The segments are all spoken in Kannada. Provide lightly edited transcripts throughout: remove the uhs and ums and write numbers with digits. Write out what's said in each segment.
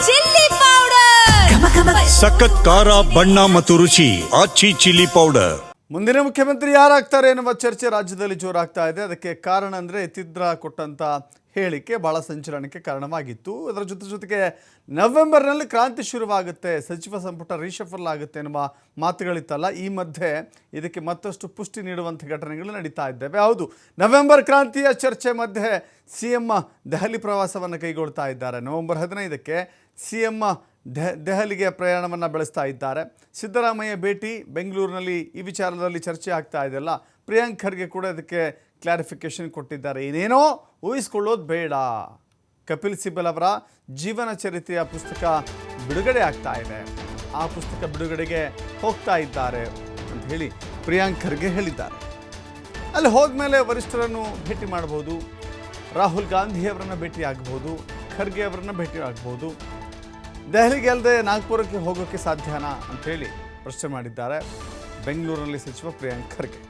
ಚಿಲ್ಲಿ ಪೌಡರ್, ಸಖತ್ ಖಾರ ಬಣ್ಣ ಮತ್ತು ರುಚಿ ಆಚಿ ಚಿಲ್ಲಿ ಪೌಡರ್. ಮುಂದಿನ ಮುಖ್ಯಮಂತ್ರಿ ಯಾರಾಗ್ತಾರೆ ಎನ್ನುವ ಚರ್ಚೆ ರಾಜ್ಯದಲ್ಲಿ ಜೋರಾಗ್ತಾ ಇದೆ. ಅದಕ್ಕೆ ಕಾರಣ ಅಂದರೆ ಯತೀಂದ್ರ ಕೊಟ್ಟಂತ ಹೇಳಿಕೆ ಬಹಳ ಸಂಚಲನಕ್ಕೆ ಕಾರಣವಾಗಿತ್ತು. ಅದರ ಜೊತೆಗೆ ನವೆಂಬರ್ನಲ್ಲಿ ಕ್ರಾಂತಿ ಶುರುವಾಗುತ್ತೆ, ಸಚಿವ ಸಂಪುಟ ರೀಶಫಲ್ ಆಗುತ್ತೆ ಎನ್ನುವ ಮಾತುಗಳಿತ್ತಲ್ಲ, ಈ ಮಧ್ಯೆ ಇದಕ್ಕೆ ಮತ್ತಷ್ಟು ಪುಷ್ಟಿ ನೀಡುವಂಥ ಘಟನೆಗಳು ನಡೀತಾ ಇದ್ದಾವೆ. ಹೌದು, ನವೆಂಬರ್ ಕ್ರಾಂತಿಯ ಚರ್ಚೆ ಮಧ್ಯೆ CM ದೆಹಲಿ ಪ್ರವಾಸವನ್ನು ಕೈಗೊಳ್ತಾ ಇದ್ದಾರೆ. ನವೆಂಬರ್ 15ಕ್ಕೆ CM ದೆಹಲಿಗೆ ಪ್ರಯಾಣವನ್ನು ಬೆಳೆಸ್ತಾ ಇದ್ದಾರೆ. ಸಿದ್ದರಾಮಯ್ಯ ಭೇಟಿ ಬೆಂಗಳೂರಿನಲ್ಲಿ ಈ ವಿಚಾರದಲ್ಲಿ ಚರ್ಚೆ ಆಗ್ತಾ ಇದೆಯಲ್ಲ, ಪ್ರಿಯಾಂಕ್ ಖರ್ಗೆ ಕೂಡ ಇದಕ್ಕೆ ಕ್ಲಾರಿಫಿಕೇಶನ್ ಕೊಟ್ಟಿದ್ದಾರೆ. ಏನೇನೋ ಊಹಿಸ್ಕೊಳ್ಳೋದು ಬೇಡ, ಕಪಿಲ್ ಸಿಬಲ್ ಅವರ ಜೀವನ ಚರಿತ್ರೆಯ ಪುಸ್ತಕ ಬಿಡುಗಡೆ ಆಗ್ತಾ ಇದೆ, ಆ ಪುಸ್ತಕ ಬಿಡುಗಡೆಗೆ ಹೋಗ್ತಾ ಇದ್ದಾರೆ ಅಂತ ಹೇಳಿ ಪ್ರಿಯಾಂಕ್ ಖರ್ಗೆ ಹೇಳಿದ್ದಾರೆ. ಅಲ್ಲಿ ಹೋದ್ಮೇಲೆ ವರಿಷ್ಠರನ್ನು ಭೇಟಿ ಮಾಡ್ಬೋದು, ರಾಹುಲ್ ಗಾಂಧಿ ಅವರನ್ನು ಭೇಟಿ ಆಗ್ಬೋದು, ಖರ್ಗೆ ಅವರನ್ನು ಭೇಟಿ ಆಗ್ಬೋದು. ದೆಹಲಿಗೆ ಅಲ್ಲದೆ ನಾಗ್ಪುರಕ್ಕೆ ಹೋಗೋಕ್ಕೆ ಸಾಧ್ಯನಾ ಅಂಥೇಳಿ ಪ್ರಶ್ನೆ ಮಾಡಿದ್ದಾರೆ ಬೆಂಗಳೂರಿನಲ್ಲಿ ಸಚಿವ ಪ್ರಿಯಾಂಕ್ ಖರ್ಗೆ.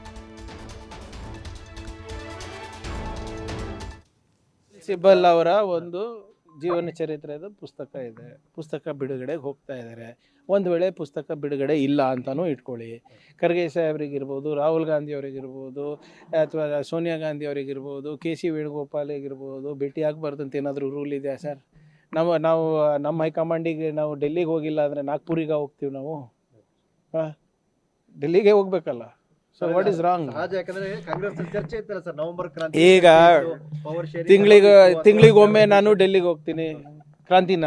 ಸಿಬಲ್ ಅವರ ಒಂದು ಜೀವನ ಚರಿತ್ರೆದ ಪುಸ್ತಕ ಇದೆ, ಪುಸ್ತಕ ಬಿಡುಗಡೆಗೆ ಹೋಗ್ತಾ ಇದ್ದಾರೆ. ಒಂದು ವೇಳೆ ಪುಸ್ತಕ ಬಿಡುಗಡೆ ಇಲ್ಲ ಅಂತಲೂ ಇಟ್ಕೊಳ್ಳಿ, ಖರ್ಗೆ ಸಾಹೇಬ್ರಿಗಿರ್ಬೋದು, ರಾಹುಲ್ ಗಾಂಧಿ ಅವರಿಗಿರ್ಬೋದು, ಅಥವಾ ಸೋನಿಯಾ ಗಾಂಧಿ ಅವರಿಗಿರ್ಬೋದು, KC ವೇಣುಗೋಪಾಲ್ ಆಗಿರ್ಬೋದು, ಭೇಟಿ ಆಗಬಾರ್ದು ಅಂತ ಏನಾದರೂ ರೂಲ್ ಇದೆಯಾ ಸರ್? ನಮ್ಮ ಹೈಕಮಾಂಡಿಗೆ ನಾವು ಡೆಲ್ಲಿಗೆ ಹೋಗಿಲ್ಲ ಅಂದರೆ ನಾಗ್ಪುರಿಗೆ ಹೋಗ್ತೀವಿ ನಾವು? ಡೆಲ್ಲಿಗೆ ಹೋಗ್ಬೇಕಲ್ಲ. So what is wrong? ಈಗ ತಿಂಗಳಿಗೊಮ್ಮೆ ನಾನು ಡೆಲ್ಲಿಗೆ ಹೋಗ್ತೀನಿ, ಕ್ರಾಂತಿನ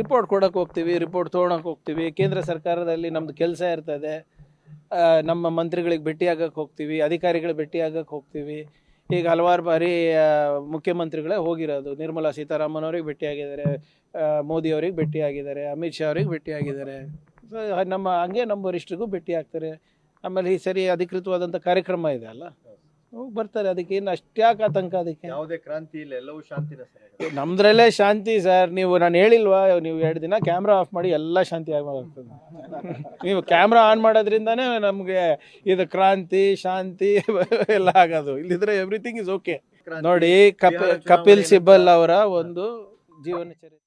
ರಿಪೋರ್ಟ್ ಕೊಡೋಕೆ ಹೋಗ್ತೀವಿ, ರಿಪೋರ್ಟ್ ತೊಗೊಳಕ್ಕೆ ಹೋಗ್ತೀವಿ. ಕೇಂದ್ರ ಸರ್ಕಾರದಲ್ಲಿ ನಮ್ಮದು ಕೆಲಸ ಇರ್ತದೆ, ನಮ್ಮ ಮಂತ್ರಿಗಳಿಗೆ ಭೇಟಿಯಾಗಕ್ಕೆ ಹೋಗ್ತೀವಿ, ಅಧಿಕಾರಿಗಳಿಗೆ ಭೇಟಿಯಾಗಕ್ಕೆ ಹೋಗ್ತೀವಿ. ಈಗ ಹಲವಾರು ಬಾರಿ ಮುಖ್ಯಮಂತ್ರಿಗಳೇ ಹೋಗಿರೋದು. ನಿರ್ಮಲಾ ಸೀತಾರಾಮನ್ ಅವ್ರಿಗೆ ಭೇಟಿಯಾಗಿದ್ದಾರೆ, ಮೋದಿ ಅವ್ರಿಗೆ ಭೇಟಿಯಾಗಿದ್ದಾರೆ, ಅಮಿತ್ ಶಾ ಅವ್ರಿಗೆ ಭೇಟಿಯಾಗಿದ್ದಾರೆ. ಹಂಗೆ ನಮ್ಮ ವರಿಷ್ಠರಿಗೂ ಭೇಟಿ ಆಗ್ತಾರೆ. ಆಮೇಲೆ ಈ ಸರಿ ಅಧಿಕೃತವಾದಂಥ ಕಾರ್ಯಕ್ರಮ ಇದೆ ಅಲ್ಲ, ಹೋಗಿ ಬರ್ತಾರೆ. ಅದಕ್ಕೆ ಏನು ಅಷ್ಟ್ಯಾಕೆ ಆತಂಕ? ಅದಕ್ಕೆ ಯಾವುದೇ ಕ್ರಾಂತಿ ಇಲ್ಲ, ಎಲ್ಲವೂ ಶಾಂತಿನ ಸರ್. ನಮ್ದ್ರಲ್ಲೇ ಶಾಂತಿ ಸರ್. ನಾನು ಹೇಳಿಲ್ವಾ, ನೀವು 2 ದಿನ ಕ್ಯಾಮ್ರಾ ಆಫ್ ಮಾಡಿ ಎಲ್ಲ ಶಾಂತಿ ಆಗ್ತದೆ. ನೀವು ಕ್ಯಾಮ್ರಾ ಆನ್ ಮಾಡೋದ್ರಿಂದಾನೇ ನಮಗೆ ಇದು ಕ್ರಾಂತಿ ಶಾಂತಿ ಎಲ್ಲ ಆಗೋದು. ಇಲ್ಲಿದ್ರೆ ಎವ್ರಿಥಿಂಗ್ ಇಸ್ ಓಕೆ. ನೋಡಿ, ಕಪಿಲ್ ಸಿಬಲ್ ಅವರ ಒಂದು ಜೀವನ ಚರಿತ್ರೆ